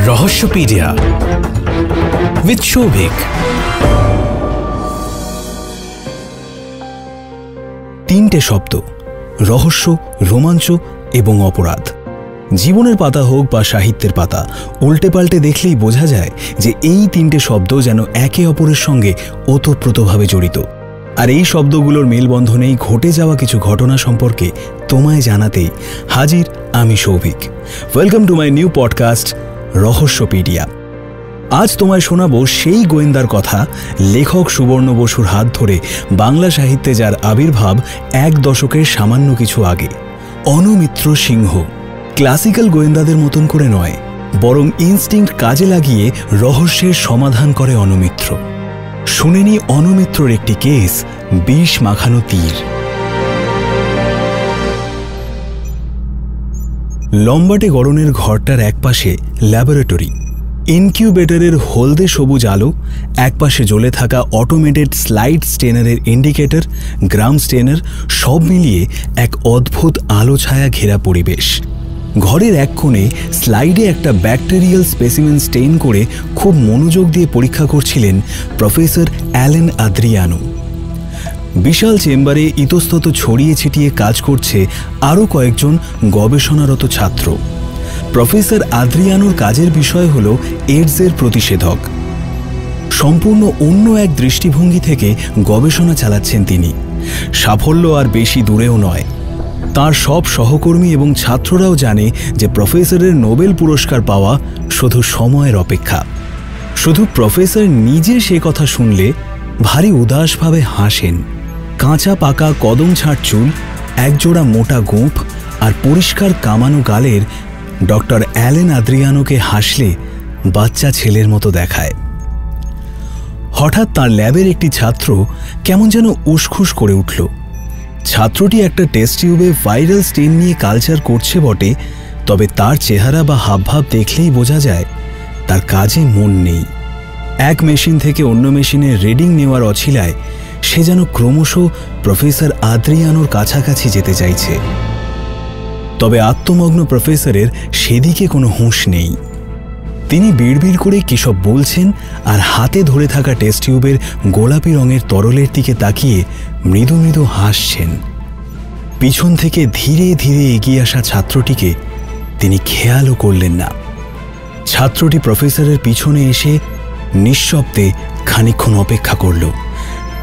রহস্যপিডিয়া with Shouvik. তিনটে শব্দ: রহস্য, রোমাঞ্চ এবং অপরাধ। জীবনের পাতা হোক বা সাহিত্যের পাতা, উল্টে পাল্টে দেখলেই বোঝা যায় যে এই তিনটে শব্দ যেন একে অপরের সঙ্গে ওতপ্রোতভাবে জড়িত। আর এই শব্দগুলোর মেলবন্ধনেই ঘটে যাওয়া কিছু ঘটনা সম্পর্কে তোমায় জানাতেই হাজির আমি Shouvik. Welcome to my new podcast Rahasyapedia. আজ তোমায় শোনাবো সেই গোয়েন্দার কথা, লেখক সুবর্ণ বসুর হাত ধরে বাংলা সাহিত্যে যার আবির্ভাব এক দশকের সামান্য কিছু আগে। অনুমিত্র সিংহ ক্লাসিক্যাল গোয়েন্দাদের মতন করে নয়, বরং ইনস্টিংক্ট কাজে লাগিয়ে রহস্যের সমাধান করে অনুমিত্র। শুনেনি অনুমিত্রর একটি কেস, বিষ মাখানো তীর। লম্বাটে গড়নের ঘরটার একপাশে ল্যাবরেটরি, ইনকিউবেটরের হলদে সবুজ আলো, একপাশে জ্বলে থাকা অটোমেটেড স্লাইড স্টেনারের ইন্ডিকেটর, গ্রাম স্টেনার, সব মিলিয়ে এক অদ্ভুত আলো ছায়া ঘেরা পরিবেশ। ঘরের এক কোণে স্লাইডে একটা ব্যাকটেরিয়াল স্পেসিমেন স্টেইন করে খুব মনোযোগ দিয়ে পরীক্ষা করছিলেন প্রফেসর অ্যালেন আদ্রিয়ানো। বিশাল চেম্বারে ইতস্তত ছড়িয়ে ছিটিয়ে কাজ করছে আরও কয়েকজন গবেষণারত ছাত্র। প্রফেসর আদ্রিয়ানোর কাজের বিষয় হল এইডসের প্রতিষেধক। সম্পূর্ণ অন্য এক দৃষ্টিভঙ্গি থেকে গবেষণা চালাচ্ছেন তিনি। সাফল্য আর বেশি দূরেও নয়। তার সব সহকর্মী এবং ছাত্ররাও জানে যে প্রফেসরের নোবেল পুরস্কার পাওয়া শুধু সময়ের অপেক্ষা। শুধু প্রফেসর নিজে সে কথা শুনলে ভারী উদাসভাবে হাসেন। কাঁচা পাকা কদম ছাঁট চুল, একজোড়া মোটা গোঁফ আর পরিষ্কার কামানো গালের ডক্টর অ্যালেন আদ্রিয়ানোকে হাসলে বাচ্চা ছেলের মতো দেখায়। হঠাৎ তার ল্যাবের একটি ছাত্র কেমন যেন উসখুস করে উঠল। ছাত্রটি একটা টেস্ট টিউবে ভাইরাল স্টেন নিয়ে কালচার করছে বটে, তবে তার চেহারা বা হাবভাব দেখলেই বোঝা যায় তার কাজে মন নেই। এক মেশিন থেকে অন্য মেশিনে রিডিং নেওয়ার অছিলায় সে যেন ক্রমশ প্রফেসর আদ্রিয়ানোর কাছাকাছি যেতে চাইছে। তবে আত্মমগ্ন প্রফেসরের সেদিকে কোনো হুঁশ নেই। তিনি বিড়বিড় করে কিসব বলছেন আর হাতে ধরে থাকা টেস্ট টিউবের গোলাপি রঙের তরলের দিকে তাকিয়ে মৃদু মৃদু হাসছেন। পিছন থেকে ধীরে ধীরে এগিয়ে আসা ছাত্রটিকে তিনি খেয়ালও করলেন না। ছাত্রটি প্রফেসরের পিছনে এসে নিঃশব্দে খানিকক্ষণ অপেক্ষা করল।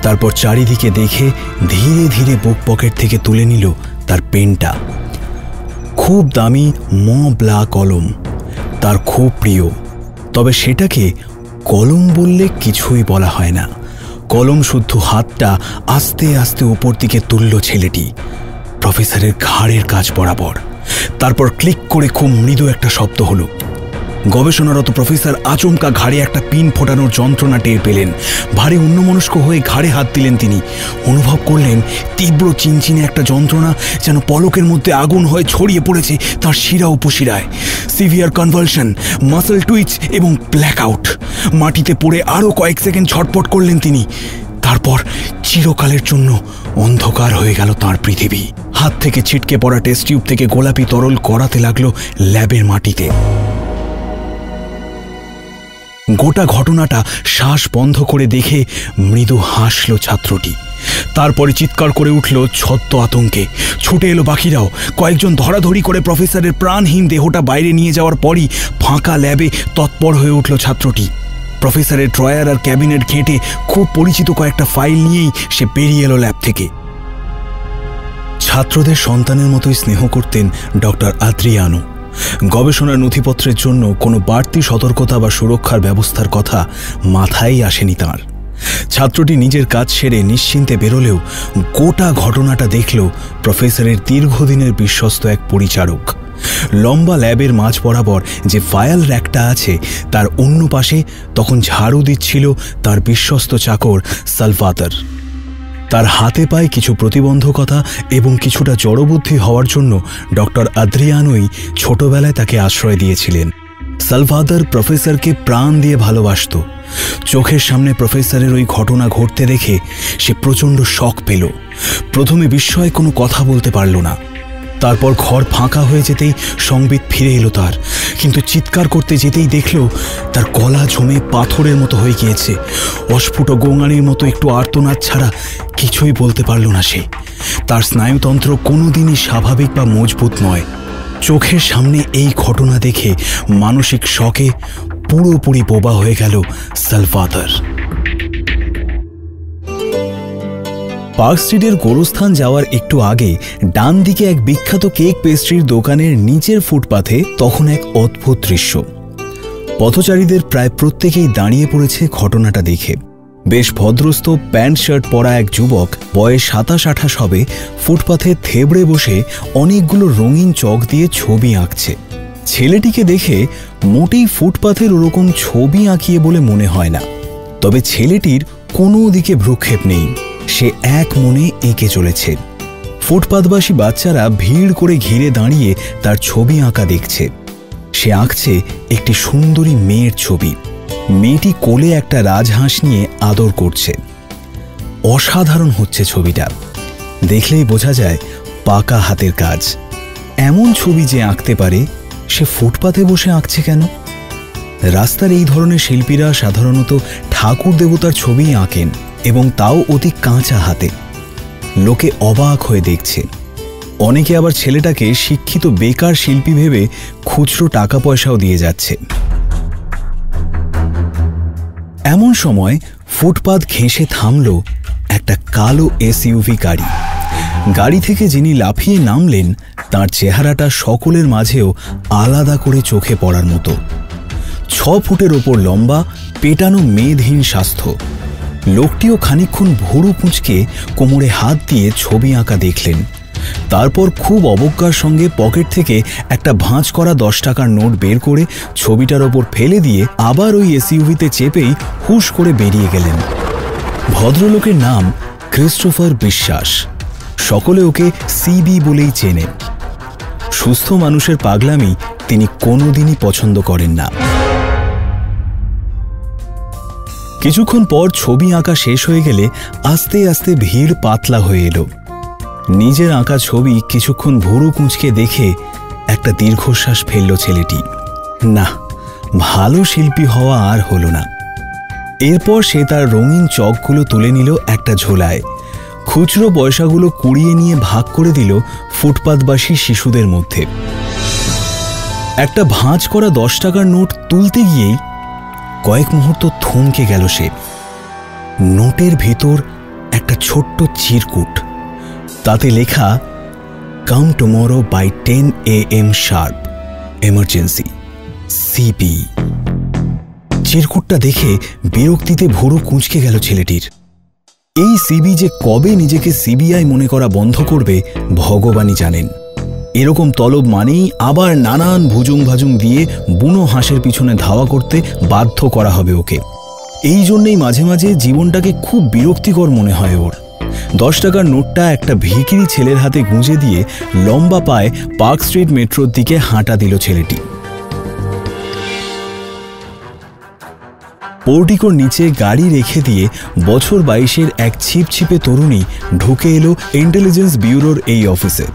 তারপর চারিদিকে দেখে ধীরে ধীরে বুক পকেট থেকে তুলে নিল তার পেনটা। খুব দামি ব্লা কলম, তার খুব প্রিয়। তবে সেটাকে কলম বললে কিছুই বলা হয় না। কলম শুদ্ধ হাতটা আস্তে আস্তে উপর দিকে তুলল ছেলেটি প্রফেসরের ঘাড়ের কাছ বরাবর। তারপর ক্লিক করে খুব মৃদু একটা শব্দ হলো। গবেষণারত প্রফেসর আচমকা ঘাড়ে একটা পিন ফোটানোর যন্ত্রণা টের পেলেন। ভারী অন্যমনস্ক হয়ে ঘাড়ে হাত দিলেন তিনি। অনুভব করলেন তীব্র চিনচিনে একটা যন্ত্রণা যেন পলকের মধ্যে আগুন হয়ে ছড়িয়ে পড়েছে তার শিরা উপশিরায়। সিভিয়ার কনভালশন, মাসল টুইচ এবং ব্ল্যাকআউট। মাটিতে পড়ে আরও কয়েক সেকেন্ড ছটপট করলেন তিনি। তারপর চিরকালের জন্য অন্ধকার হয়ে গেল তার পৃথিবী। হাত থেকে ছিটকে পড়া টেস্ট টিউব থেকে গোলাপি তরল করাতে লাগলো ল্যাবের মাটিতে। গোটা ঘটনাটা শ্বাস বন্ধ করে দেখে মৃদু হাসল ছাত্রটি। তারপরে চিৎকার করে উঠল ছদ্ম আতঙ্কে। ছুটে এলো বাকিরাও। কয়েকজন ধরাধরি করে প্রফেসরের প্রাণহীন দেহটা বাইরে নিয়ে যাওয়ার পরই ফাঁকা ল্যাবে তৎপর হয়ে উঠল ছাত্রটি। প্রফেসরের ড্রয়ার আর ক্যাবিনেট ঘেঁটে খুব পরিচিত কয়েকটা ফাইল নিয়েই সে বেরিয়ে এলো ল্যাব থেকে। ছাত্রদের সন্তানের মতোই স্নেহ করতেন ডক্টর আদ্রিয়ানো। গবেষণার নথিপত্রের জন্য কোনো বাড়তি সতর্কতা বা সুরক্ষার ব্যবস্থার কথা মাথায় আসেনি তাঁর। ছাত্রটি নিজের কাজ সেরে নিশ্চিন্তে বেরোলেও গোটা ঘটনাটা দেখল প্রফেসরের দীর্ঘদিনের বিশ্বস্ত এক পরিচারক। লম্বা ল্যাবের মাঝ বরাবর যে ফাইল র্যাকটা আছে তার অন্য পাশে তখন ঝাড়ু দিচ্ছিল তার বিশ্বস্ত চাকর সালভাদর। তার হাতে পায়ে কিছু প্রতিবন্ধকতা এবং কিছুটা জড়বুদ্ধি হওয়ার জন্য ডক্টর আদ্রিয়ানোই ছোটবেলায় তাকে আশ্রয় দিয়েছিলেন। সালভাদর প্রফেসরকে প্রাণ দিয়ে ভালোবাসত। চোখের সামনে প্রফেসরের ওই ঘটনা ঘটতে দেখে সে প্রচণ্ড শক পেল। প্রথমে বিস্ময়ে কোনো কথা বলতে পারল না। তারপর ঘর ফাঁকা হয়ে যেতেই সংবিত ফিরে এলো তার, কিন্তু চিৎকার করতে যেতেই দেখল তার গলা জমে পাথরের মতো হয়ে গিয়েছে। অস্ফুট গোঙানির মতো একটু আর্তনাদ ছাড়া কিছুই বলতে পারল না সে। তার স্নায়ুতন্ত্র কোনোদিনই স্বাভাবিক বা মজবুত নয়। চোখের সামনে এই ঘটনা দেখে মানসিক শকে পুরোপুরি বোবা হয়ে গেল সালভাদর। পার্ক স্ট্রিটের গোরস্থান যাওয়ার একটু আগে ডান দিকে এক বিখ্যাত কেক পেস্ট্রির দোকানের নিচের ফুটপাথে তখন এক অদ্ভুত দৃশ্য। পথচারীদের প্রায় প্রত্যেকেই দাঁড়িয়ে পড়েছে ঘটনাটা দেখে। বেশ ভদ্রস্থ প্যান্ট শার্ট পরা এক যুবক, বয়স 27-28 হবে, ফুটপাথে থেবড়ে বসে অনেকগুলো রঙিন চক দিয়ে ছবি আঁকছে। ছেলেটিকে দেখে মোটেই ফুটপাথের ওরকম ছবি আঁকিয়ে বলে মনে হয় না, তবে ছেলেটির কোনো দিকে ভ্রুক্ষেপ নেই, সে এক মনে এঁকে চলেছে। ফুটপাথবাসী বাচ্চারা ভিড় করে ঘিরে দাঁড়িয়ে তার ছবি আঁকা দেখছে। সে আঁকছে একটি সুন্দরী মেয়ের ছবি। মেয়েটি কোলে একটা রাজহাঁস নিয়ে আদর করছে। অসাধারণ হচ্ছে ছবিটা, দেখলেই বোঝা যায় পাকা হাতের কাজ। এমন ছবি যে আঁকতে পারে সে ফুটপাথে বসে আঁকছে কেন? রাস্তার এই ধরনের শিল্পীরা সাধারণত ঠাকুর দেবতার ছবি আঁকেন, এবং তাও অতি কাঁচা হাতে। লোকে অবাক হয়ে দেখছে। অনেকে আবার ছেলেটাকে শিক্ষিত বেকার শিল্পী ভেবে খুচরো টাকা পয়সাও দিয়ে যাচ্ছে। এমন সময় ফুটপাথ ঘেঁষে থামল একটা কালো এসইউভি গাড়ি। গাড়ি থেকে যিনি লাফিয়ে নামলেন তার চেহারাটা সকলের মাঝেও আলাদা করে চোখে পড়ার মতো। 6 ফুটের ওপর লম্বা, পেটানো মেদহীন স্বাস্থ্য। লোকটিও খানিকক্ষণ ভুরু কুঁচকে কোমরে হাত দিয়ে ছবি আঁকা দেখলেন। তারপর খুব অবজ্ঞার সঙ্গে পকেট থেকে একটা ভাঁজ করা 10 টাকার নোট বের করে ছবিটার ওপর ফেলে দিয়ে আবার ওই এসইউভিতে চেপেই হুশ করে বেরিয়ে গেলেন। ভদ্রলোকের নাম ক্রিস্টোফার বিশ্বাস। সকলে ওকে সিবি বলেই চেনে। সুস্থ মানুষের পাগলামি তিনি কোনোদিনই পছন্দ করেন না। কিছুক্ষণ পর ছবি আঁকা শেষ হয়ে গেলে আস্তে আস্তে ভিড় পাতলা হয়ে এলো। নিজের আঁকা ছবি কিছুক্ষণ ভুরু কুঁচকে দেখে একটা দীর্ঘশ্বাস ফেলল ছেলেটি। না, ভালো শিল্পী হওয়া আর হলো না। এরপর সে তার রঙিন চকগুলো তুলে নিল একটা ঝোলায়। খুচরো পয়সাগুলো কুড়িয়ে নিয়ে ভাগ করে দিল ফুটপাথবাসী শিশুদের মধ্যে। একটা ভাঁজ করা 10 টাকার নোট তুলতে গিয়েই কয়েক মুহূর্ত থমকে গেল সে। নোটের ভিতর একটা ছোট্ট চিরকুট, তাতে লেখা come tomorrow by 10 AM sharp, emergency, CB. চিরকুটটা দেখে বিরক্তিতে ভুরু কুঁচকে গেল ছেলেটির। এই সিবি যে কবে নিজেকে সিবিআই মনে করা বন্ধ করবে ভগবানই জানেন। এরকম তলব মানেই আবার নানান ভুজুং ভাজুং দিয়ে বুনো হাঁসের পিছনে ধাওয়া করতে বাধ্য করা হবে ওকে। এই জন্যেই মাঝে মাঝে জীবনটাকে খুব বিরক্তিকর মনে হয় ওর। 10 টাকার নোটটা একটা ভিখিরি ছেলের হাতে গুঁজে দিয়ে লম্বা পায়ে পার্ক স্ট্রিট মেট্রোর দিকে হাঁটা দিল ছেলেটি। পোর্টিকোর নিচে গাড়ি রেখে দিয়ে বছর 22-এর এক ছিপছিপে তরুণী ঢুকে এলো ইন্টেলিজেন্স ব্যুরোর এই অফিসে।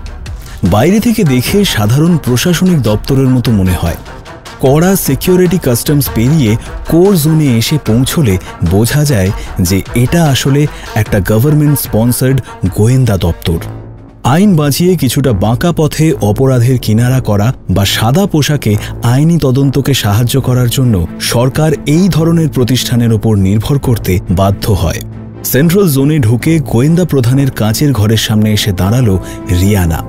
বাইরে থেকে দেখে সাধারণ প্রশাসনিক দপ্তরের মতো মনে হয়। কড়া সিকিউরিটি কাস্টমস পেরিয়ে কোর জোনে এসে পৌঁছলে বোঝা যায় যে এটা আসলে একটা গভর্নমেন্ট স্পন্সার্ড গোয়েন্দা দপ্তর। আইন বাঁচিয়ে কিছুটা বাঁকা পথে অপরাধের কিনারা করা বা সাদা পোশাকে আইনি তদন্তকে সাহায্য করার জন্য সরকার এই ধরনের প্রতিষ্ঠানের ওপর নির্ভর করতে বাধ্য হয়। সেন্ট্রাল জোনে ঢুকে গোয়েন্দা প্রধানের কাঁচের ঘরের সামনে এসে দাঁড়ালো রিয়ানা।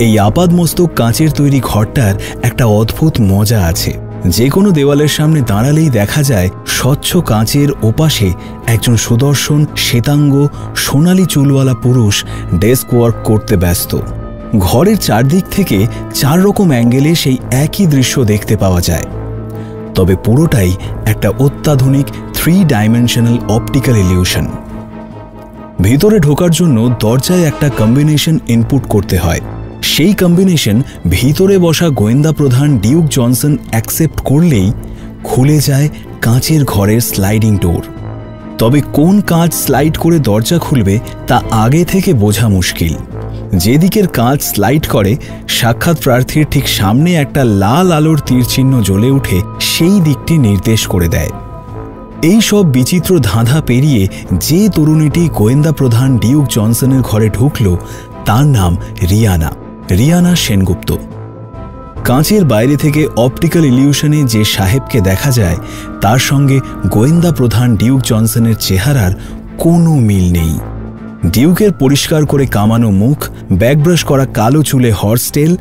এই আপাদমস্তক কাঁচের তৈরি ঘরটার একটা অদ্ভুত মজা আছে। যে কোনো দেওয়ালের সামনে দাঁড়ালেই দেখা যায় স্বচ্ছ কাঁচের ওপাশে একজন সুদর্শন শ্বেতাঙ্গ সোনালি চুলওয়ালা পুরুষ ডেস্ক ওয়ার্ক করতে ব্যস্ত। ঘরের চারদিক থেকে 4 রকম অ্যাঙ্গেলে সেই একই দৃশ্য দেখতে পাওয়া যায়, তবে পুরোটাই একটা অত্যাধুনিক 3 ডাইমেনশনাল অপটিক্যাল ইলিউশন। ভিতরে ঢোকার জন্য দরজায় একটা কম্বিনেশন ইনপুট করতে হয়। সেই কম্বিনেশন ভিতরে বসা গোয়েন্দা প্রধান ডিউক জনসন অ্যাকসেপ্ট করলেই খুলে যায় কাঁচের ঘরের স্লাইডিং ডোর। তবে কোন কাঁচ স্লাইড করে দরজা খুলবে তা আগে থেকে বোঝা মুশকিল। যেদিকের কাঁচ স্লাইড করে সাক্ষাৎ প্রার্থীর ঠিক সামনে একটা লাল আলোর তীরচিহ্ন জ্বলে উঠে সেই দিকটি নির্দেশ করে দেয়। এই সব বিচিত্র ধাঁধা পেরিয়ে যে তরুণীটি গোয়েন্দা প্রধান ডিউক জনসনের ঘরে ঢুকল তার নাম রিয়ানা সেনগুপ্ত। কাঁচের বাইরে থেকে অপটিক্যাল ইলিউশনে যে সাহেবকে দেখা যায় তার সঙ্গে গোয়েন্দা প্রধান ডিউক জনসনের চেহারার কোনো মিল নেই। ডিউকের পরিষ্কার করে কামানো মুখ, ব্যাকব্রাশ করা কালো চুলে হর্সটেল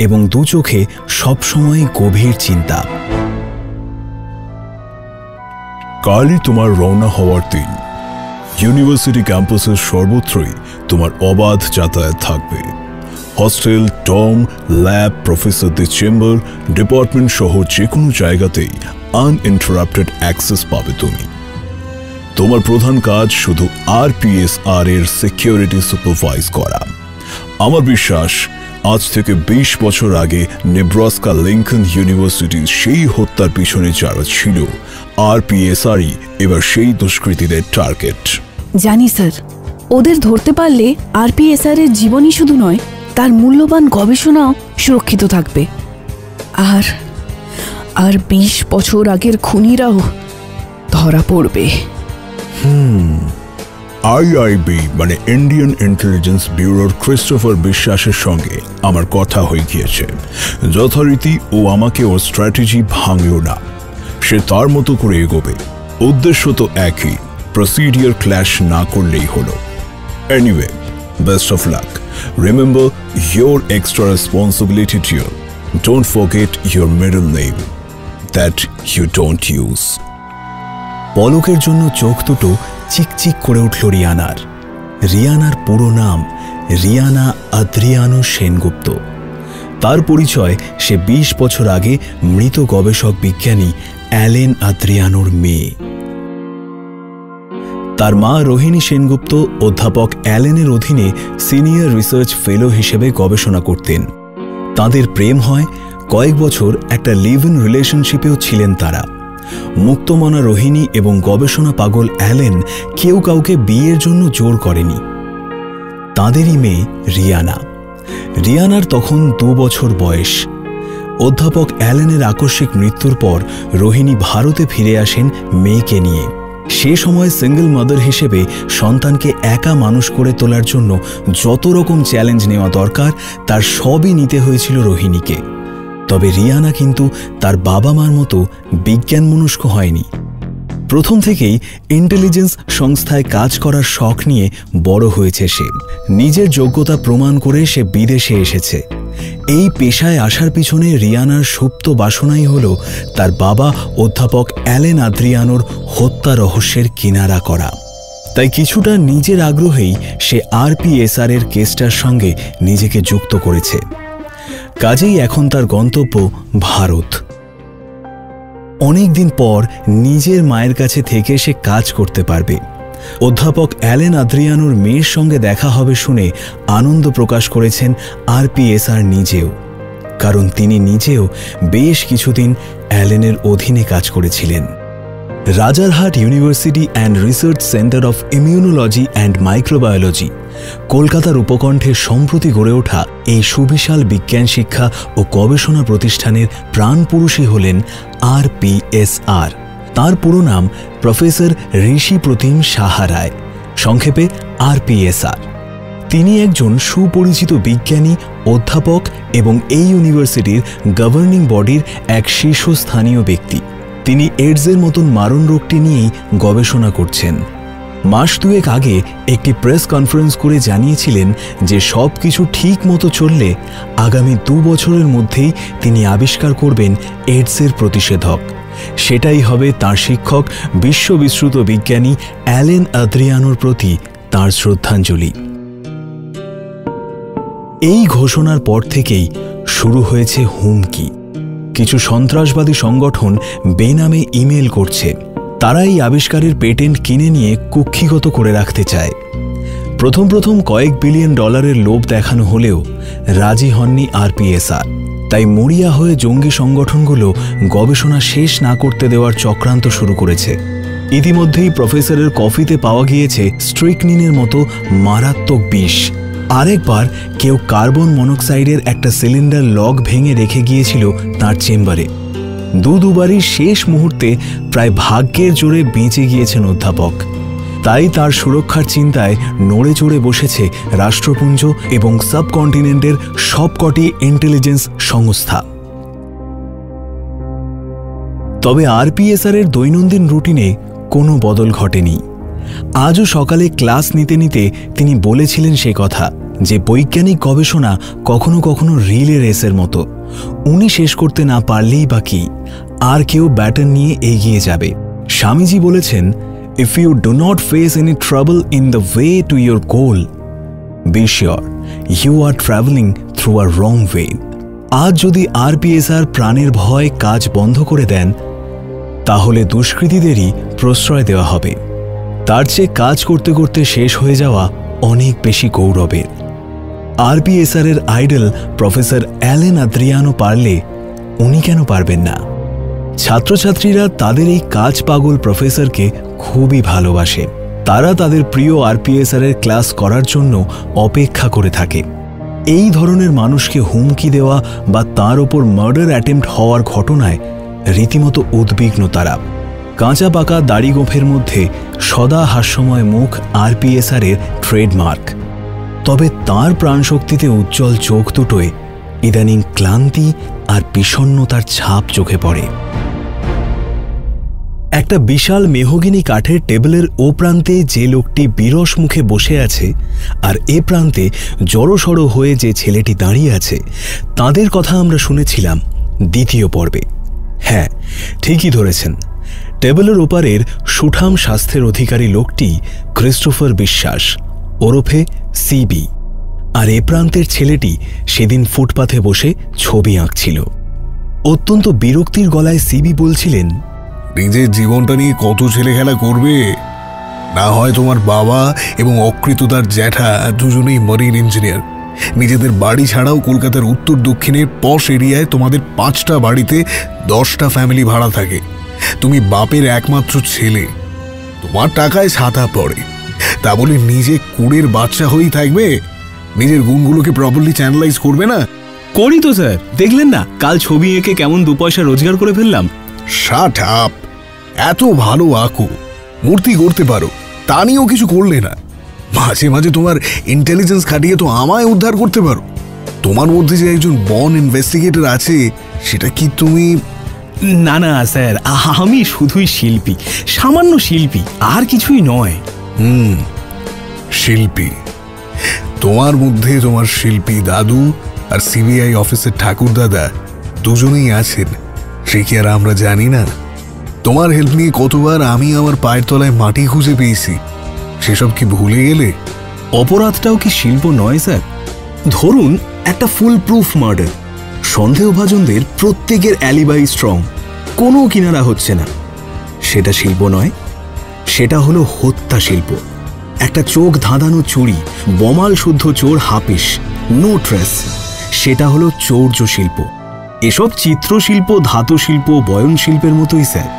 এবং দু চোখে সবসময় গভীর চিন্তা। কালই তোমার রওনা হওয়ার দিন। ইউনিভার্সিটি ক্যাম্পাসের সর্বত্রই তোমার অবাধ যাতায়াত থাকবে। হস্টেল, ডর্ম, ল্যাব, প্রফেসরদের চেম্বার, ডিপার্টমেন্ট সহ যে কোনো জায়গাতেই আনইন্টারাপ্টেড অ্যাক্সেস পাবে তুমি। তোমার প্রধান কাজ শুধু RPSR এর সিকিউরিটি সুপারভাইজ করা। আমার বিশ্বাস আজ থেকে 20 বছর আগে নেব্রাস্কা লিঙ্কন ইউনিভার্সিটির সেই হত্যার পিছনে যারা ছিল RPSRই এবার সেই দুষ্কৃতীদের টার্গেট। জানি স্যার, ওদের ধরতে পারলে RPSR এর জীবনই শুধু নয়, তার মূল্যবান গবেষণাও সুরক্ষিত থাকবে। আর 20 বছর আগের খুনিরাও ধরা পড়বে। IIB মানে ইন্ডিয়ান ইন্টেলিজেন্স ব্যুরোর ক্রিস্টোফার বিশ্বাসের সঙ্গে আমার কথা হয়ে গিয়েছে। যথারীতি ও আমাকে ওর স্ট্র্যাটেজি ভাঙল না। সে তার মতো করে এগোবে। উদ্দেশ্য তো একই, প্রসিডিওর ক্ল্যাশ না করলেই হলো। Anyway, best of luck. Remember your extra responsibility dear. Don't forget your middle name that you don't use. পলকের জন্য চোখ দুটো চিকচিক করে উঠল রিয়ানার পুরো নাম রিয়ানা আদ্রিয়ানো সেনগুপ্ত। তার পরিচয় সে 20 বছর আগে মৃত গবেষক বিজ্ঞানী অ্যালেন আদ্রিয়ানোর মেয়ে। তার মা রোহিণী সেনগুপ্ত অধ্যাপক অ্যালেনের অধীনে সিনিয়র রিসার্চ ফেলো হিসেবে গবেষণা করতেন। তাদের প্রেম হয়, কয়েক বছর একটা লিভ ইন রিলেশনশিপেও ছিলেন তারা। মুক্তমনা রোহিণী এবং গবেষণা পাগল অ্যালেন কেউ কাউকে বিয়ের জন্য জোর করেনি। তাঁদেরই মেয়ে রিয়ানার তখন 2 বছর বয়স। অধ্যাপক অ্যালেনের আকস্মিক মৃত্যুর পর রোহিণী ভারতে ফিরে আসেন মেয়েকে নিয়ে। সে সময় সিঙ্গল মাদার হিসেবে সন্তানকে একা মানুষ করে তোলার জন্য যত রকম চ্যালেঞ্জ নেওয়া দরকার তার সবই নিতে হয়েছিল রোহিণীকে। তবে রিয়ানা কিন্তু তার বাবা মার মতো বিজ্ঞানমনস্ক হয়নি। প্রথম থেকেই ইন্টেলিজেন্স সংস্থায় কাজ করার শখ নিয়ে বড় হয়েছে সে। নিজের যোগ্যতা প্রমাণ করে সে বিদেশে এসেছে। এই পেশায় আসার পিছনে রিয়ানার সুপ্ত বাসনাই হল তার বাবা অধ্যাপক অ্যালেন আদ্রিয়ানোর হত্যা রহস্যের কিনারা করা। তাই কিছুটা নিজের আগ্রহেই সে RPSR এর কেসটার সঙ্গে নিজেকে যুক্ত করেছে। কাজেই এখন তার গন্তব্য ভারত। অনেকদিন পর নিজের মায়ের কাছে থেকে সে কাজ করতে পারবে। অধ্যাপক অ্যালেন আদ্রিয়ানোর মেয়ের সঙ্গে দেখা হবে শুনে আনন্দ প্রকাশ করেছেন RPSR নিজেও, কারণ তিনি নিজেও বেশ কিছুদিন অ্যালেনের অধীনে কাজ করেছিলেন। Rajarhat university and research centre of immunology and microbiology কলকাতার উপকণ্ঠে সম্প্রতি গড়ে ওঠা এই সুবিশাল বিজ্ঞান শিক্ষা ও গবেষণা প্রতিষ্ঠানের প্রাণপুরুষই হলেন RPSR। তার পুরো নাম প্রফেসর ঋষি প্রতিম সাহা রায়, সংক্ষেপে RPSR। তিনি একজন সুপরিচিত বিজ্ঞানী, অধ্যাপক এবং এই ইউনিভার্সিটির গভর্নিং বডির এক শীর্ষস্থানীয় ব্যক্তি। তিনি এইডসের মতন মারণ রোগটি নিয়েই গবেষণা করছেন। মাস 2 আগে একটি প্রেস কনফারেন্স করে জানিয়েছিলেন যে সব কিছু ঠিক মতো চললে আগামী 2 বছরের মধ্যেই তিনি আবিষ্কার করবেন এইডসের প্রতিষেধক। সেটাই হবে তাঁর শিক্ষক বিশ্ববিশ্রুত বিজ্ঞানী অ্যালেন আদ্রিয়ানোর প্রতি তাঁর শ্রদ্ধাঞ্জলি। এই ঘোষণার পর থেকেই শুরু হয়েছে হুমকি। কিছু সন্ত্রাসবাদী সংগঠন বেনামে ইমেল করছে। তারা এই আবিষ্কারের পেটেন্ট কিনে নিয়ে কুক্ষিগত করে রাখতে চায়। প্রথম কয়েক বিলিয়ন ডলারের লোভ দেখানো হলেও রাজি হননি RPSR। তাই মরিয়া হয়ে জঙ্গি সংগঠনগুলো গবেষণা শেষ না করতে দেওয়ার চক্রান্ত শুরু করেছে। ইতিমধ্যেই প্রফেসরের কফিতে পাওয়া গিয়েছে স্ট্রিকনিনের মতো মারাত্মক বিষ। আরেকবার কেউ কার্বন মনোক্সাইডের একটা সিলিন্ডার লক ভেঙে রেখে গিয়েছিল তার চেম্বারে। দুবারই শেষ মুহূর্তে প্রায় ভাগ্যের জোরে বেঁচে গিয়েছেন অধ্যাপক। তাই তার সুরক্ষার চিন্তায় নড়ে চড়ে বসেছে রাষ্ট্রপুঞ্জ এবং সাবকন্টিনেন্টের সবকটি ইন্টেলিজেন্স সংস্থা। তবে আরপিএসআর এর দৈনন্দিন রুটিনে কোনো বদল ঘটেনি। আজও সকালে ক্লাস নিতে নিতে তিনি বলেছিলেন সে কথা যে বৈজ্ঞানিক গবেষণা কখনো কখনো রিলে রেসের মতো, উনি শেষ করতে না পারলেই বা কি, আর কেউ ব্যাটন নিয়ে এগিয়ে যাবে। স্বামীজি বলেছেন, if you do not face any trouble in the way to your goal, be sure you are travelling through a wrong way. আজ যদি আরপিএসআর প্রাণের ভয় কাজ বন্ধ করে দেন, তাহলে দুষ্কৃতীদেরই প্রশ্রয় দেওয়া হবে। তার চেয়ে কাজ করতে করতে শেষ হয়ে যাওয়া অনেক বেশি গৌরবের। আরপিএসআর এর আইডল প্রফেসর অ্যালেন আদ্রিয়ানো পারলে উনি কেন পারবেন না? ছাত্রছাত্রীরা তাদের এই কাজ পাগল প্রফেসরকে খুবই ভালোবাসে। তারা তাদের প্রিয় আরপিএসআর এর ক্লাস করার জন্য অপেক্ষা করে থাকে। এই ধরনের মানুষকে হুমকি দেওয়া বা তার ওপর মার্ডার অ্যাটেম্প্ট হওয়ার ঘটনায় রীতিমতো উদ্বিগ্ন তারা। কাঁচা পাকা দাড়ি গোঁফের মধ্যে সদা হাস্যময় মুখ আরপিএসআর এর ট্রেডমার্ক। তবে তাঁর প্রাণশক্তিতে উজ্জ্বল চোখ দুটোয় ইদানিং ক্লান্তি আর বিষণ্ণতার ছাপ চোখে পড়ে। একটা বিশাল মেহগিনি কাঠের টেবিলের ও প্রান্তে যে লোকটি বিরস মুখে বসে আছে আর এ প্রান্তে জড়সড় হয়ে যে ছেলেটি দাঁড়িয়ে আছে, তাদের কথা আমরা শুনেছিলাম দ্বিতীয় পর্বে। হ্যাঁ, ঠিকই ধরেছেন। টেবিলের ওপারের সুঠাম স্বাস্থ্যের অধিকারী লোকটি ক্রিস্টোফার বিশ্বাস ওরফে সিবি, আর এ প্রান্তের ছেলেটি সেদিন ফুটপাথে বসে ছবি আঁকছিল। অত্যন্ত বিরক্তির গলায় সিবি বলছিলেন, নিজের জীবনটা নিয়ে কত ছেলে খেলা করবে? না হয় তোমার বাবা এবং অকৃতদার জ্যাঠা দুজনেই মারিন ইঞ্জিনিয়ার। নিজেদের বাড়ি ছাড়াও কলকাতার উত্তর দক্ষিণের পশ এরিয়ায় তোমাদের 5টা বাড়িতে 10টা ফ্যামিলি ভাড়া থাকে। তুমি বাপের একমাত্র ছেলে, তোমার টাকায় ছাতা পড়ে, তা বলে নিজে কুড়ের বাচ্চা হয়েই থাকবে? নিজের গুণগুলোকে প্রপারলি চ্যানেলাইজ করবে না? করি তো স্যার, দেখলেন না কাল ছবি এঁকে কেমন 2 পয়সা রোজগার করে ফেললাম। Shut up! এত ভালো আঁকো, মূর্তি করতে পারো, তা নিয়েও কিছু করলে না। মাঝে মাঝে তোমার ইন্টেলিজেন্স খাটিয়ে তো আমায় উদ্ধার করতে পারো। তোমার মধ্যে যে একজন বর্ন ইনভেস্টিগেটর আছে, সেটা কি তুমি? না না স্যার, আমি শুধুই শিল্পী, সামান্য শিল্পী, আর কিছুই নয়। শিল্পী? তোমার মধ্যে তোমার শিল্পী দাদু আর সিবিআই অফিসের ঠাকুর দাদা দুজনেই আছেন, সে কি আর আমরা জানি না? তোমার হেল্প নিয়ে কতবার আমি আমার পায়ের তলায় মাটি খুঁজে পেয়েছি, সেসব কি ভুলে গেলে? অপরাধটাও কি শিল্প নয় স্যার? ধরুন একটা ফুল প্রুফ মার্ডার, সন্দেহভাজনদের প্রত্যেকের অ্যালিবাই স্ট্রং, কোনো কিনারা হচ্ছে না, সেটা শিল্প নয়, সেটা হলো হত্যা শিল্প। একটা চোখ ধাঁধানো চুরি, বমাল শুদ্ধ চোর হাপিস, নো ট্রেস, সেটা হলো চৌর্য শিল্প। এসব চিত্রশিল্প, ধাতু শিল্প, বয়ন শিল্পের মতোই স্যার।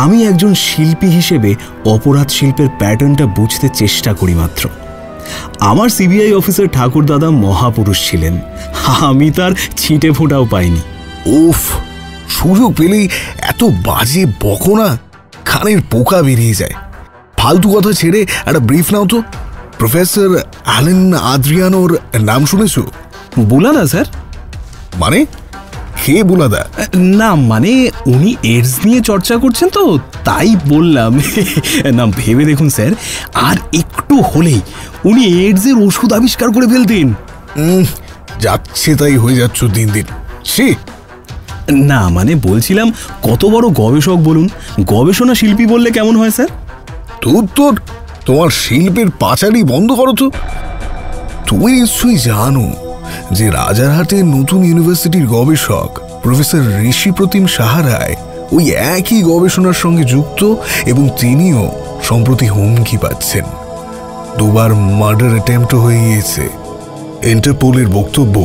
আমি একজন শিল্পী হিসেবে অপরাধ শিল্পের প্যাটার্নটা বুঝতে চেষ্টা করি মাত্র। আমার সিবিআই অফিসের ঠাকুরদাদা মহাপুরুষ ছিলেন, আমি তার ছিটে ফোঁটাও পাইনি। উফ, সুযোগ পেলেই এত বাজে বকো না, খানের পোকা বেরিয়ে যায়। ফালতু কথা ছেড়ে একটা ব্রিফ নাও তো। প্রফেসর অ্যালেন আদ্রিয়ানোর নাম শুনেছো? বুলাদা স্যার? মানে কে বুলাদা? না মানে উনি এডস নিয়ে চর্চা করছেন তো, তাই বললাম। না ভেবে দেখুন স্যার, আর একটু হলেই উনি এডসের ওষুধ আবিষ্কার করে ফেলতেন। যাচ্ছে তাই হয়ে যাচ্ছ দিন দিন। সে না মানে বলছিলাম, কত বড় গবেষক বলুন, গবেষণা শিল্পী বললে কেমন হয় স্যার? তোর তোমার শিল্পের পাঁচালি বন্ধ করো তো। তুমি নিশ্চয়ই জানো যে রাজারহাটের নতুন ইউনিভার্সিটির গবেষক প্রফেসর ঋষিপ্রতিম সাহারায় ওই একই গবেষণার সঙ্গে যুক্ত, এবং তিনিও সম্প্রতি হুমকি পাচ্ছেন। 2বার মার্ডার অ্যাটেম্প্ট হয়ে গিয়েছে। ইন্টারপোলের বক্তব্য,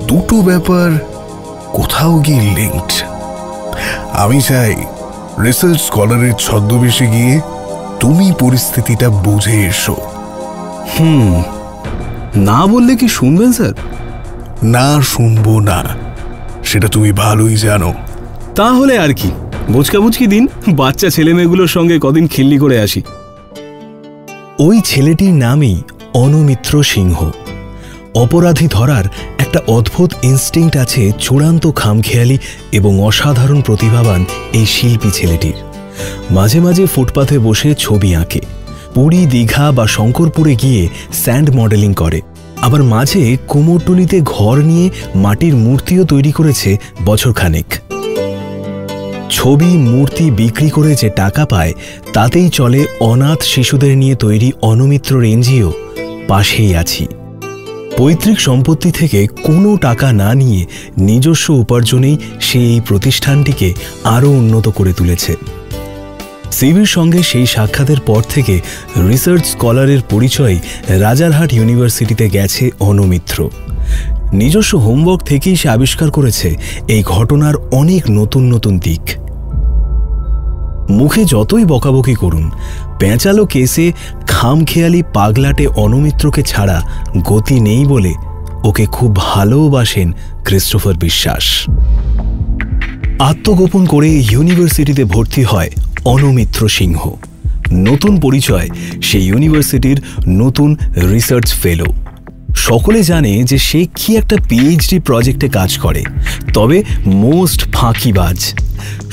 দুটো ব্যাপার কোথাও গিয়ে লিঙ্কড। আমি চাই রিসার্চ স্কলারের ছদ্মবেশে গিয়ে তুমি পরিস্থিতিটা বুঝে এসো। না বললে কি শুনবেন স্যার? না, শুনবো না, সেটা তুমি ভালোই জানো। তাহলে আর কি, বুচকি দিন, বাচ্চা ছেলে মেয়েগুলোর সঙ্গে কদিন খিল্লি করে আসি। ওই ছেলেটির নামই অনুমিত্র সিংহ। অপরাধী ধরার একটা অদ্ভুত ইনস্টিংক্ট আছে চূড়ান্ত খামখেয়ালি এবং অসাধারণ প্রতিভাবান এই শিল্পী ছেলেটির। মাঝে মাঝে ফুটপাথে বসে ছবি আঁকে, পুরী, দীঘা বা শঙ্করপুরে গিয়ে স্যান্ড মডেলিং করে, আবার মাঝে কুমোরটুলিতে ঘর নিয়ে মাটির মূর্তিও তৈরি করেছে বছরখানেক। ছবি মূর্তি বিক্রি করে যে টাকা পায় তাতেই চলে অনাথ শিশুদের নিয়ে তৈরি অনুমিত্রর এনজিও পাশেই আছি। পৈতৃক সম্পত্তি থেকে কোনো টাকা না নিয়ে নিজস্ব উপার্জনেই সে এই প্রতিষ্ঠানটিকে আরও উন্নত করে তুলেছে। সিভির সঙ্গে সেই সাক্ষাতের পর থেকে রিসার্চ স্কলারের পরিচয় রাজারহাট ইউনিভার্সিটিতে গেছে অনুমিত্র। নিজস্ব হোমওয়ার্ক থেকেই সে আবিষ্কার করেছে এই ঘটনার অনেক নতুন নতুন দিক। মুখে যতই বকাবকি করুন, পেঁচালো কেসে খামখেয়ালি পাগলাটে অনুমিত্রকে ছাড়া গতি নেই বলে ওকে খুব ভালোবাসেন ক্রিস্টোফার বিশ্বাস। আত্মগোপন করে ইউনিভার্সিটিতে ভর্তি হয় অনুমিত্র সিংহ। নতুন পরিচয় সে ইউনিভার্সিটির নতুন রিসার্চ ফেলো। সকলে জানে যে সে কি একটা পিএইচডি প্রজেক্টে কাজ করে, তবে মোস্ট ফাঁকিবাজ।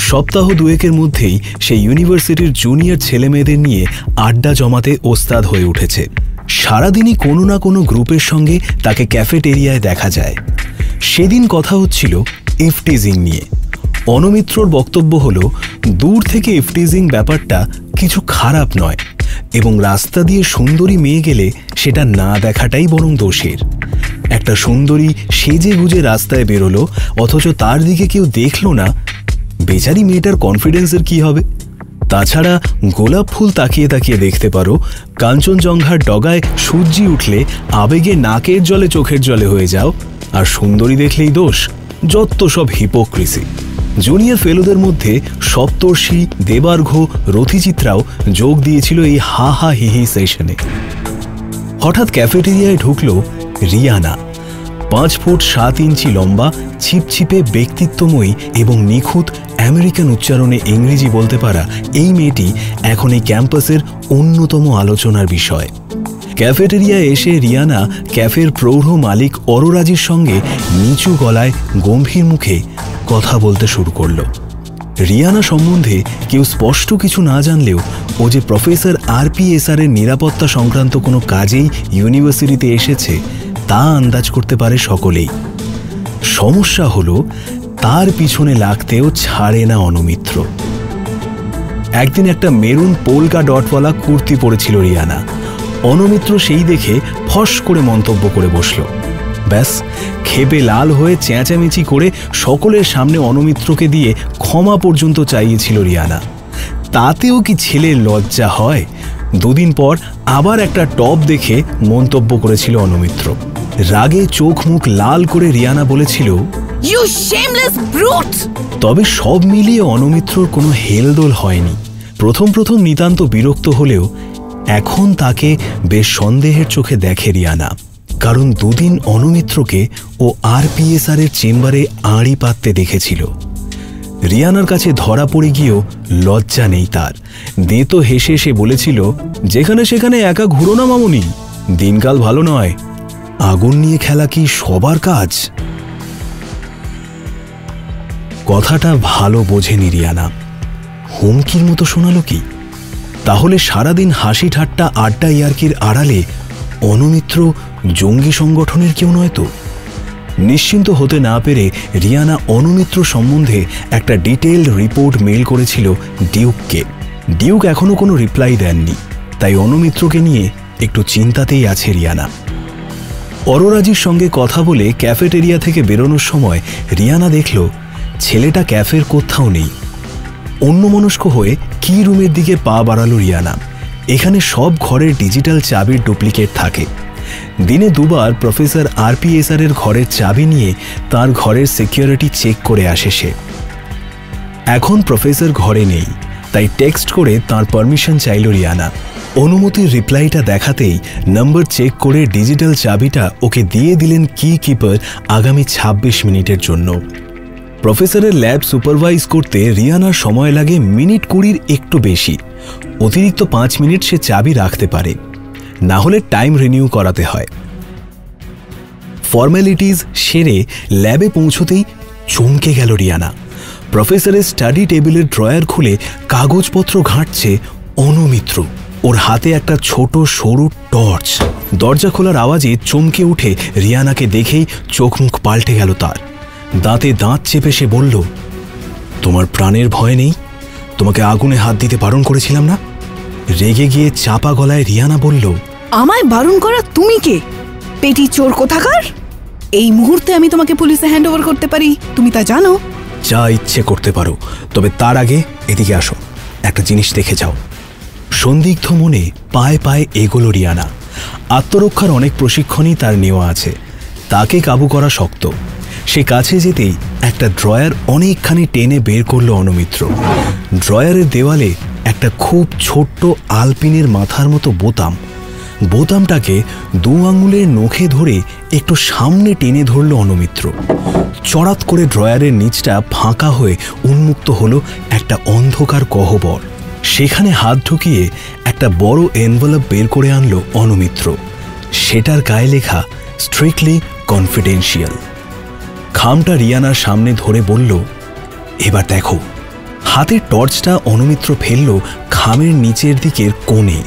সপ্তাহ দুয়েকের মধ্যেই সে ইউনিভার্সিটির জুনিয়র ছেলেমেয়েদের নিয়ে আড্ডা জমাতে ওস্তাদ হয়ে উঠেছে। সারাদিনই কোনো না কোনো গ্রুপের সঙ্গে তাকে ক্যাফেটেরিয়ায় দেখা যায়। সেদিন কথা হচ্ছিল ইফটিজিং নিয়ে। অনুমিত্রর বক্তব্য হল, দূর থেকে ইফটিজিং ব্যাপারটা কিছু খারাপ নয় এবং রাস্তা দিয়ে সুন্দরী মেয়ে গেলে সেটা না দেখাটাই বরং দোষের। একটা সুন্দরী সেজে গুজে রাস্তায় বেরোলো, অথচ তার দিকে কেউ দেখল না, বেচারি মেয়েটার কনফিডেন্সের কি হবে? তাছাড়া গোলাপ ফুল তাকিয়ে তাকিয়ে দেখতে পারো, কাঞ্চনজঙ্ঘার ডগায় সূর্যি উঠলে আবেগে নাকের জলে চোখের জলে হয়ে যাও, আর সুন্দরী দেখলেই দোষ। যত সব হিপোক্রিসি। জুনিয়র ফেলোদের মধ্যে সপ্তর্ষি, দেবার্ঘ, রথিচিত্রাও যোগ দিয়েছিল এই হা হা হি হি সেশনে। হঠাৎ ক্যাফেটেরিয়ায় ঢুকল রিয়ানা। 5 ফুট 7 ইঞ্চি লম্বা, ছিপছিপে, ব্যক্তিত্বময়ী এবং নিখুঁত আমেরিকান উচ্চারণে ইংরেজি বলতে পারা এই মেয়েটি এখন এই ক্যাম্পাসের অন্যতম আলোচনার বিষয়। ক্যাফেটেরিয়ায় এসে রিয়ানা ক্যাফের প্রৌঢ় মালিক অরোরাজির সঙ্গে নিচু গলায় গম্ভীর মুখে কথা বলতে শুরু করল। রিয়ানা সম্বন্ধে কেউ স্পষ্ট কিছু না জানলেও ও যে প্রফেসর RPSR এর নিরাপত্তা সংক্রান্ত কোনো কাজেই ইউনিভার্সিটিতে এসেছে তা আন্দাজ করতে পারে সকলেই। সমস্যা হলো, তার পিছনে লাগতেও ছাড়ে না অনুমিত্র। একদিন একটা মেরুন পোলকা ডটওয়ালা কুর্তি পরেছিল রিয়ানা। অনুমিত্র সেই দেখে ফস করে মন্তব্য করে বসল। ব্যাস, ক্ষেপে লাল হয়ে চেঁচামেচি করে সকলের সামনে অনুমিত্রকে দিয়ে ক্ষমা পর্যন্ত চাইয়েছিল রিয়ানা। তাতেও কি ছেলের লজ্জা হয়? 2 দিন পর আবার একটা টপ দেখে মন্তব্য করেছিল অনুমিত্র। রাগে চোখ মুখ লাল করে রিয়ানা বলেছিল, ইউ শেমলেস ব্রুট। তবে সব মিলিয়ে অনুমিত্রর কোনো হেলদোল হয়নি। প্রথম নিতান্ত বিরক্ত হলেও এখন তাকে বেশ সন্দেহের চোখে দেখে রিয়ানা। কারণ 2 দিন অনুমিত্রকে ও RPSR এর চেম্বারে আড়ি পাততে দেখেছিল। রিয়ানার কাছে ধরা পড়ে গিয়েও লজ্জা নেই তার। দেতো হেসে সে বলেছিল, যেখানে সেখানে একা ঘুরো না মামুনি, দিনকাল ভালো নয়। আগুন নিয়ে খেলা কি সবার কাজ? কথাটা ভালো বোঝেনি রিয়ানা। হুমকির মতো শোনালো কি? তাহলে সারাদিন হাসি ঠাট্টা আড্ডা ইয়ার্কির আড়ালে অনুমিত্র জঙ্গি সংগঠনের কেউ নয় তো? নিশ্চিন্ত হতে না পেরে রিয়ানা অনুমিত্র সম্বন্ধে একটা ডিটেইলড রিপোর্ট মেল করেছিল ডিউককে। ডিউক এখনো কোনো রিপ্লাই দেননি, তাই অনুমিত্রকে নিয়ে একটু চিন্তাতেই আছে রিয়ানা। অরোরাজির সঙ্গে কথা বলে ক্যাফেটেরিয়া থেকে বেরোনোর সময় রিয়ানা দেখল ছেলেটা ক্যাফের কোথাও নেই। অন্যমনস্ক হয়ে কি রুমের দিকে পা বাড়ালো রিয়ানা। এখানে সব ঘরের ডিজিটাল চাবির ডুপ্লিকেট থাকে। দিনে 2 বার প্রফেসর RPSR এর ঘরের চাবি নিয়ে তার ঘরের সিকিউরিটি চেক করে আসে সে। এখন প্রফেসর ঘরে নেই, তাই টেক্সট করে তার পারমিশন চাইল রিয়ানা। অনুমতির রিপ্লাইটা দেখাতেই নম্বর চেক করে ডিজিটাল চাবিটা ওকে দিয়ে দিলেন কি কিপার আগামী ২৬ মিনিটের জন্য। প্রফেসরের ল্যাব সুপারভাইজ করতে রিয়ানার সময় লাগে মিনিট ২০ একটু বেশি। অতিরিক্ত ৫ মিনিট সে চাবি রাখতে পারে, না হলে টাইম রিনিউ করাতে হয়। ফর্মালিটিজ সেরে ল্যাবে পৌঁছতেই চমকে গেল রিয়ানা। প্রফেসরের স্টাডি টেবিলের ড্রয়ার খুলে কাগজপত্র ঘাঁটছে অনুমিত্র। ওর হাতে একটা ছোট সরু টর্চ। দরজা খোলার আওয়াজে চমকে উঠে রিয়ানাকে দেখেই চোখ মুখ পাল্টে গেল তার। দাঁতে দাঁত চেপে সে বলল, তোমার প্রাণের ভয় নেই? তোমাকে আগুনে হাত দিতে বারণ করেছিলাম না? রেগে গিয়ে চাপা গলায় রিয়ানা বলল, আমায় বারণ করা তুমি কে? পেটি চোর কোথাকার! এই মুহূর্তে আমি তোমাকে পুলিশে হ্যান্ড ওভার করতে পারি, তুমি তা জানো? যা ইচ্ছে করতে পারো, তবে তার আগে এদিকে আসো, একটা জিনিস দেখে যাও। সন্দিগ্ধ মনে পায়ে পায়ে এগোলো রিয়ানা। আত্মরক্ষার অনেক প্রশিক্ষণই তার নেওয়া আছে, তাকে কাবু করা শক্ত। সে কাছে যেতেই একটা ড্রয়ার অনেকখানি টেনে বের করল অনুমিত্র। ড্রয়ারের দেওয়ালে একটা খুব ছোট্ট আলপিনের মাথার মতো বোতাম। বোতামটাকে ২ আঙুলের নখে ধরে একটু সামনে টেনে ধরল অনুমিত্র। চড়াত করে ড্রয়ারের নিচটা ফাঁকা হয়ে উন্মুক্ত হলো একটা অন্ধকার গহ্বর। সেখানে হাত ঢুকিয়ে একটা বড় এনভেলপ বের করে আনলো অনুমিত্র। সেটার গায়ে লেখা স্ট্রিক্টলি কনফিডেন্সিয়াল। খামটা রিয়ানার সামনে ধরে বলল, এবার দেখো। হাতের টর্চটা অনুমিত্র ফেলল খামের নিচের দিকের কোণে।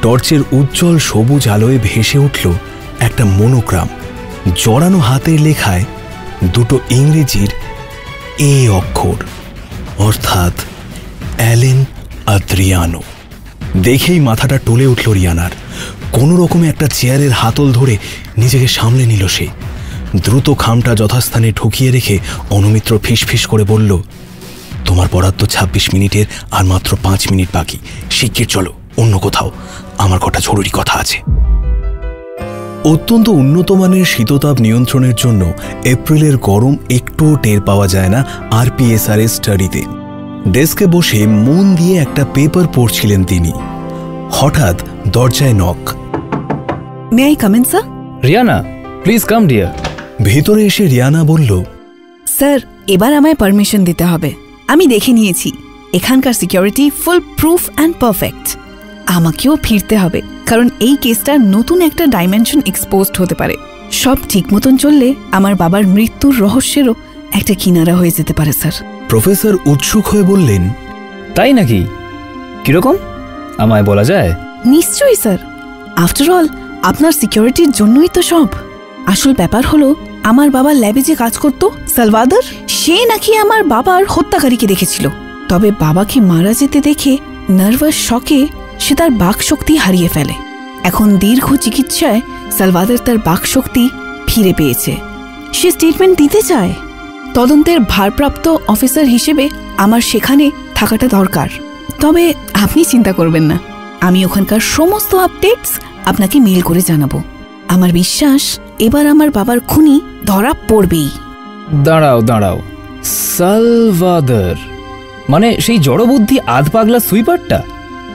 টর্চের উজ্জ্বল সবুজ আলোয় ভেসে উঠল একটা মনোগ্রাম। জড়ানো হাতের লেখায় 2 ইংরেজির এ অক্ষর, অর্থাৎ অ্যালেন আদ্রিয়ানো। দেখেই মাথাটা টলে উঠল রিয়ানার। কোনো রকমে একটা চেয়ারের হাতল ধরে নিজেকে সামলে নিল সে। দ্রুত খামটা যথাস্থানে ঢুকিয়ে রেখে অনুমিত্র ফিসফিস করে বলল, তোমার বরাদ্দ ২৬ মিনিটের, আর মাত্র ৫ মিনিট বাকি। শিগগির চলো অন্য কোথাও, আমার কটা জরুরি কথা আছে। অত্যন্ত উন্নত মানের শীততাপ নিয়ন্ত্রণের জন্য এপ্রিলের গরম একটুও টের পাওয়া যায় না আরপিএসআর এর স্টাডিতে। ডেস্কে বসে মন দিয়ে একটা পেপার পড়ছিলেন তিনি। হঠাৎ দরজায় knock. May I come in sir? Riana, please come dear. ভেতরে এসে রিয়ানা বলল, স্যার এবার আমায় পারমিশন দিতে হবে। আমি দেখে নিয়েছি, এখানকার security full proof and perfect. আমাকেও ফিরতে হবে, কারণ এই কেসটা নতুন একটা ডাইমেনশন এক্সপোজড হতে পারে। সব ঠিক মতন চললে আমার বাবার মৃত্যুর রহস্যেরও একটা কিনারা হয়ে যেতে পারে স্যার। প্রফেসর উৎসুক হয়ে বললেন, তাই নাকি? কিরকম, আমায় বলা যায়? নিশ্চয়ই স্যার, আফটার অল আপনার সিকিউরিটির জন্যই তো সব। আসল ব্যাপার হলো, আমার বাবা ল্যাবে যে কাজ করত সালভাদর, সে নাকি আমার বাবার হত্যাকারীকে দেখেছিল। তবে বাবাকে মারা যেতে দেখে নার্ভাস শকে সে তার বাকশক্তি হারিয়ে ফেলে। এখন দীর্ঘ চিকিৎসায় সালভাদর তার বাকশক্তি ফিরে পেয়েছে। সে স্টেটমেন্ট দিতে চায়। তদন্তের ভারপ্রাপ্ত অফিসার হিসেবে আমার সেখানে থাকাটা দরকার। তবে আপনি চিন্তা করবেন না, আমি ওখানকার সমস্ত আপডেটস আপনাকে মেল করে জানাবো। আমার বিশ্বাস এবার আমার বাবার খুনি ধরা পড়বেই। দাঁড়াও দাঁড়াও, সালভাদর মানে সেই জড়বুদ্ধি আধপাগলা সুইপারটা?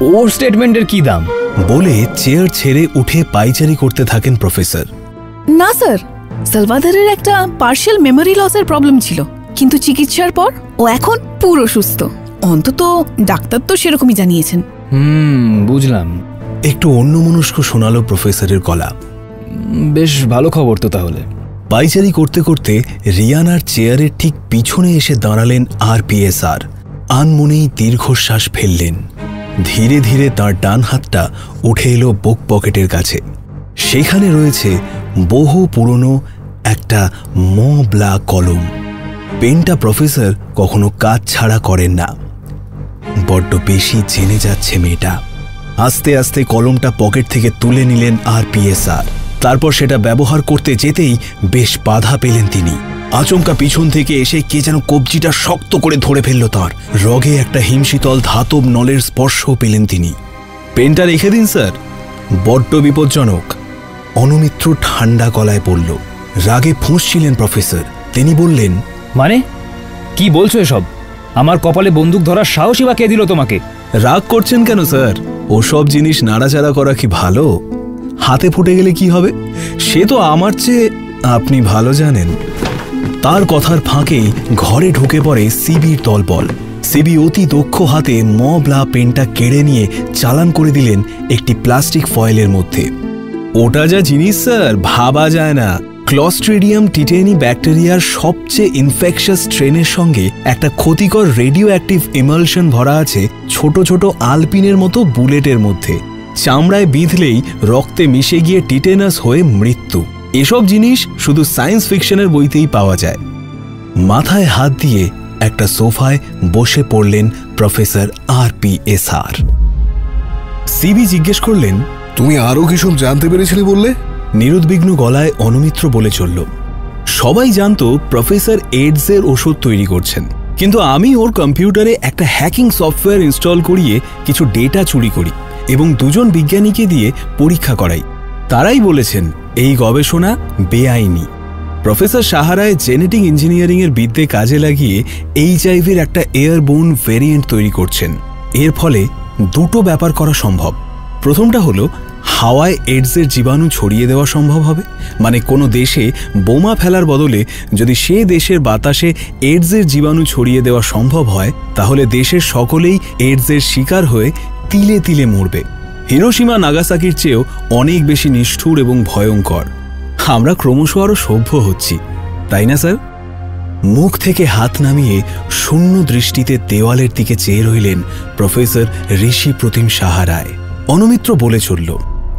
ওর স্টেটমেন্টের কি দাম? বলে চেয়ার ছেড়ে উঠে পাইচারি করতে থাকেন প্রফেসর। না স্যার, সালভাদরের একটা পার্শিয়াল মেমোরি লসের প্রবলেম ছিল, কিন্তু চিকিৎসার পর ও এখন পুরো সুস্থ। অন্তত ডাক্তার তো সেরকমই জানিয়েছেন। বুঝলাম। একটু অন্যমনস্ক শোনালো প্রফেসরের গলা। বেশ ভালো খবর তো তাহলে। পাইচারি করতে করতে রিয়ানার চেয়ারের ঠিক পিছনে এসে দাঁড়ালেন আরপিএসআর। আনমনেই দীর্ঘশ্বাস ফেললেন। ধীরে ধীরে তার ডান হাতটা উঠে এলো বুক পকেটের কাছে। সেখানে রয়েছে বহু পুরনো একটা মবলা কলম। পেনটা প্রফেসর কখনো কাজ ছাড়া করেন না। বড্ড বেশি জেনে যাচ্ছে মেয়েটা। আস্তে আস্তে কলমটা পকেট থেকে তুলে নিলেন আরপিএসআর। তারপর সেটা ব্যবহার করতে যেতেই বেশ বাধা পেলেন তিনি। আচমকা পিছন থেকে এসে কে যেন কবজিটা শক্ত করে ধরে ফেলল তাঁর। রগে একটা হিমশীতল ধাতব নলের স্পর্শও পেলেন তিনি। পেনটা রেখে দিন স্যার, বড্ড বিপজ্জনক। অনুমিত্র ঠান্ডা গলায় বলল। রাগে ফুঁসছিলেন প্রফেসর। তিনি বললেন, মানে কি বলছো এসব? আমার কপালে বন্দুক ধরার সাহসই বা কে দিল তোমাকে? রাগ করছেন কেন স্যার? ওসব জিনিস নাড়াচাড়া করা কি ভালো? হাতে ফুটে গেলে কি হবে সে তো আমার চেয়ে আপনি ভালো জানেন। তার কথার ফাঁকেই ঘরে ঢুকে পড়ে সিবির দলবল। সিবি অতি দক্ষ হাতে ব্লা পেনটা কেড়ে নিয়ে চালান করে দিলেন একটি প্লাস্টিক ফয়েলের মধ্যে। ওটা যা জিনিস স্যার ভাবা যায় না। ক্লস্ট্রিডিয়াম টিটেনি ব্যাকটেরিয়ার সবচেয়ে ইনফেকশাস স্ট্রেনের সঙ্গে একটা ক্ষতিকর রেডিও অ্যাক্টিভ ইমালশন ভরা আছে ছোট ছোট আলপিনের মতো বুলেটের মধ্যে। চামড়ায় বিঁধলেই রক্তে মিশে গিয়ে টিটেনাস হয়ে মৃত্যু। এসব জিনিস শুধু সায়েন্স ফিকশনের বইতেই পাওয়া যায়। মাথায় হাত দিয়ে একটা সোফায় বসে পড়লেন প্রফেসর RPSR। সিবি জিজ্ঞেস করলেন, তুমি আরো কিসব জানতে পেরেছিলে বললে? নিরুদ্বিগ্ন গলায় অনুমিত্র বলে চলল, সবাই জানতো প্রফেসর এইডসের ওষুধ তৈরি করছেন, কিন্তু আমি ওর কম্পিউটারে একটা হ্যাকিং সফটওয়্যার ইনস্টল করিয়ে কিছু ডেটা চুরি করি এবং দুজন বিজ্ঞানীকে দিয়ে পরীক্ষা করাই। তারাই বলেছেন এই গবেষণা বেআইনি। প্রফেসর সাহারায় জেনেটিক ইঞ্জিনিয়ারিংয়ের বিদ্যে কাজে লাগিয়ে HIV-র একটা এয়ারবোর্ন ভেরিয়েন্ট তৈরি করছেন। এর ফলে দুটো ব্যাপার করা সম্ভব। প্রথমটা হলো হাওয়ায় এইডসের জীবাণু ছড়িয়ে দেওয়া সম্ভব হবে, মানে কোনো দেশে বোমা ফেলার বদলে যদি সে দেশের বাতাসে এইডসের জীবাণু ছড়িয়ে দেওয়া সম্ভব হয় তাহলে দেশের সকলেই এইডসের শিকার হয়ে তিলে তিলে মরবে। হিরোশিমা নাগাসাকির চেয়েও অনেক বেশি নিষ্ঠুর এবং ভয়ঙ্কর। আমরা ক্রমশ আরও সভ্য হচ্ছি, তাই না স্যার? মুখ থেকে হাত নামিয়ে শূন্য দৃষ্টিতে দেওয়ালের দিকে চেয়ে রইলেন প্রফেসর ঋষি প্রতিম সাহারায়। অনুমিত্র বলে চলল,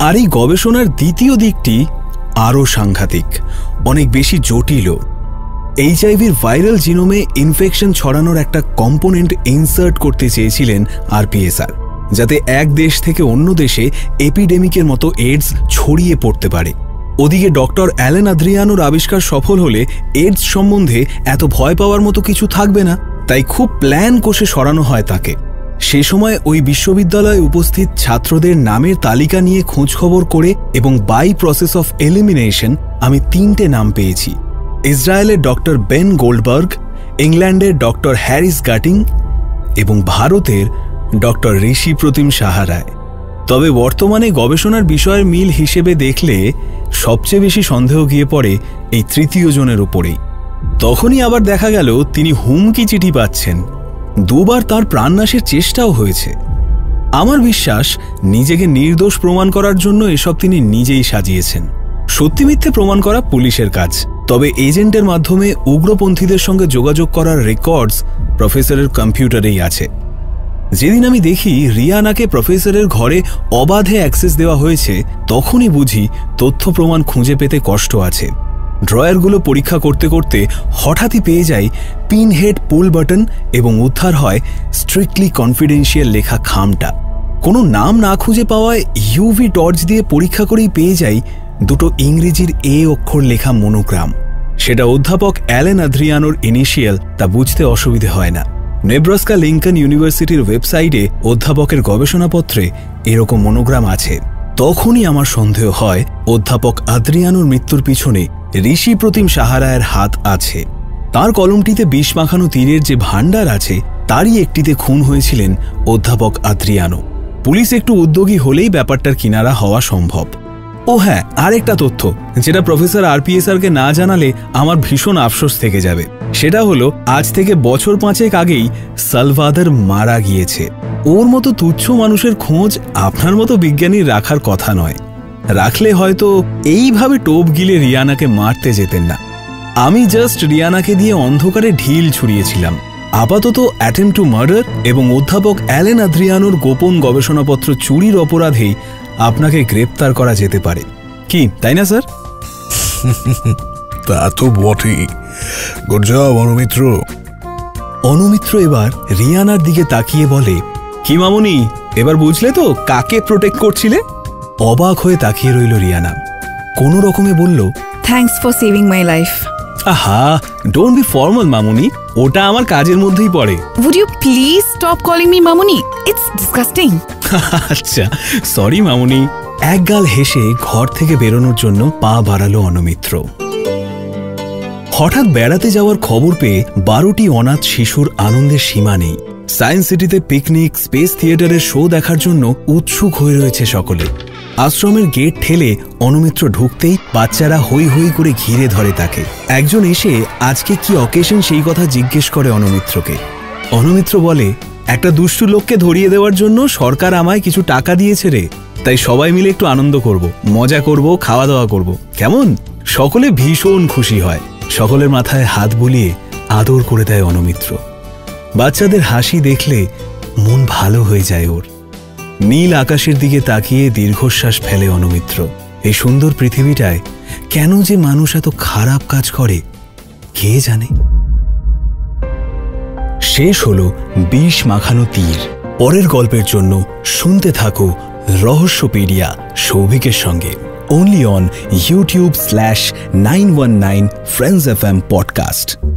আর এই গবেষণার দ্বিতীয় দিকটি আরও সাংঘাতিক, অনেক বেশি জটিল। HIV-র ভাইরাল জিনোমে ইনফেকশন ছড়ানোর একটা কম্পোনেন্ট ইনসার্ট করতে চেয়েছিলেন RPSR, যাতে এক দেশ থেকে অন্য দেশে এপিডেমিকের মতো এইডস ছড়িয়ে পড়তে পারে। ওদিকে ডক্টর অ্যালেন আদ্রিয়ানোর আবিষ্কার সফল হলে এইডস সম্বন্ধে এত ভয় পাওয়ার মতো কিছু থাকবে না, তাই খুব প্ল্যান কষে সরানো হয় তাকে। সে সময় ওই বিশ্ববিদ্যালয়ে উপস্থিত ছাত্রদের নামের তালিকা নিয়ে খোঁজখবর করে এবং বাই প্রসেস অফ এলিমিনেশন আমি 3টে নাম পেয়েছি। ইসরায়েলের ডক্টর বেন গোল্ডবার্গ, ইংল্যান্ডের ডক্টর হ্যারিস গাটিং এবং ভারতের ডক্টর ঋষি প্রতিম সাহারায়। তবে বর্তমানে গবেষণার বিষয়ের মিল হিসেবে দেখলে সবচেয়ে বেশি সন্দেহ গিয়ে পড়ে এই তৃতীয় জনের উপরেই। তখনই আবার দেখা গেল তিনি হুমকি চিঠি পাচ্ছেন। 2বার তার প্রাণনাশের চেষ্টাও হয়েছে। আমার বিশ্বাস নিজেকে নির্দোষ প্রমাণ করার জন্য এসব তিনি নিজেই সাজিয়েছেন। সত্যি মিথ্যে প্রমাণ করা পুলিশের কাজ, তবে এজেন্টের মাধ্যমে উগ্রপন্থীদের সঙ্গে যোগাযোগ করার রেকর্ডস প্রফেসরের কম্পিউটারেই আছে। যেদিন আমি দেখি রিয়ানাকে প্রফেসরের ঘরে অবাধে অ্যাক্সেস দেওয়া হয়েছে তখনই বুঝি তথ্য প্রমাণ খুঁজে পেতে কষ্ট আছে। ড্রয়ারগুলো পরীক্ষা করতে করতে হঠাৎই পেয়ে যাই পিনহেড পুল বাটন এবং উদ্ধার হয় স্ট্রিক্টলি কনফিডেন্সিয়াল লেখা খামটা। কোনো নাম না খুঁজে পাওয়ায় UV টর্চ দিয়ে পরীক্ষা করেই পেয়ে যাই 2টো ইংরেজির A অক্ষর লেখা মনোগ্রাম। সেটা অধ্যাপক অ্যালেন আদ্রিয়ানোর ইনিশিয়াল, তা বুঝতে অসুবিধে হয় না। নেব্রাস্কা লিঙ্কন ইউনিভার্সিটির ওয়েবসাইটে অধ্যাপকের গবেষণাপত্রে এরকম মনোগ্রাম আছে। তখনই আমার সন্দেহ হয় অধ্যাপক আদ্রিয়ানোর মৃত্যুর পিছনে ঋষি প্রতিম সাহারায়ের হাত আছে। তার কলমটিতে বিষ মাখানো তীরের যে ভাণ্ডার আছে তারই একটিতে খুন হয়েছিলেন অধ্যাপক আদ্রিয়ানো। পুলিশ একটু উদ্যোগী হলেই ব্যাপারটার কিনারা হওয়া সম্ভব। ও হ্যাঁ, আরেকটা তথ্য যেটা প্রফেসর RPSR-কে না জানালে আমার ভীষণ আফসোস থেকে যাবে, সেটা হলো আজ থেকে বছর 5 আগেই সালভাদর মারা গিয়েছে। ওর মতো তুচ্ছ মানুষের খোঁজ আপনার মতো বিজ্ঞানীর রাখার কথা নয়। রাখলে হয়তো এইভাবে টোপ গিলে রিয়ানাকে মারতে যেতেন না। আমি জাস্ট রিয়ানাকে দিয়ে অন্ধকারে ঢিল ছুড়িয়েছিলাম। আপাতত অ্যাটেম্প টু মার্ডার এবং অধ্যাপক অ্যালেন আদ্রিয়ানোর গোপন গবেষণাপত্র চুরির অপরাধেই আপনাকে গ্রেপ্তার করা যেতে পারে, কি তাই না স্যার? তা তো বটেই। Good job অনুমিত্র। অনুমিত্র এবার রিয়ানার দিকে তাকিয়ে বলে, কি মামুনি, এবার বুঝলে তো কাকে প্রোটেক্ট করছিলে? অবাক হয়ে তাকিয়ে রইল রিয়ানা। কোনো রকমে বলল, thanks for saving my life. আহা, ডোন্ট বি ফর্মাল মামুনি, ওটা আমার কাজের মধ্যেই পড়ে। Would you please stop calling me Mamuni? It's disgusting. আচ্ছা সরি মামুনি। একগাল হেসে ঘর থেকে বেরোনোর জন্য পা বাড়ালো অনুমিত্র। হঠাৎ বেড়াতে যাওয়ার খবর পেয়ে 12টি অনাথ শিশুর আনন্দের সীমা নেই। সায়েন্স সিটিতে পিকনিক, স্পেস থিয়েটারের শো দেখার জন্য উৎসুক হয়ে রয়েছে সকলে। আশ্রমের গেট ঠেলে অনুমিত্র ঢুকতেই বাচ্চারা হই হই করে ঘিরে ধরে তাকে। একজন এসে আজকে কি অকেশন সেই কথা জিজ্ঞেস করে অনুমিত্রকে। অনুমিত্র বলে, একটা দুষ্টু লোককে ধরিয়ে দেওয়ার জন্য সরকার আমায় কিছু টাকা দিয়েছে রে, তাই সবাই মিলে একটু আনন্দ করব, মজা করব, খাওয়া দাওয়া করব, কেমন? সকলে ভীষণ খুশি হয়। সকলের মাথায় হাত বুলিয়ে আদর করে দেয় অনুমিত্র। বাচ্চাদের হাসি দেখলে মন ভালো হয়ে যায় ওর। নীল আকাশের দিকে তাকিয়ে দীর্ঘশ্বাস ফেলে অনুমিত্র। এই সুন্দর পৃথিবীটায় কেন যে মানুষ এত খারাপ কাজ করে কে জানে। শেষ হলো বিষ মাখানো তীর। পরের গল্পের জন্য শুনতে থাকো রহস্যপিডিয়া সৌভিকের সঙ্গে, only on YouTube/919 Friends FM podcast।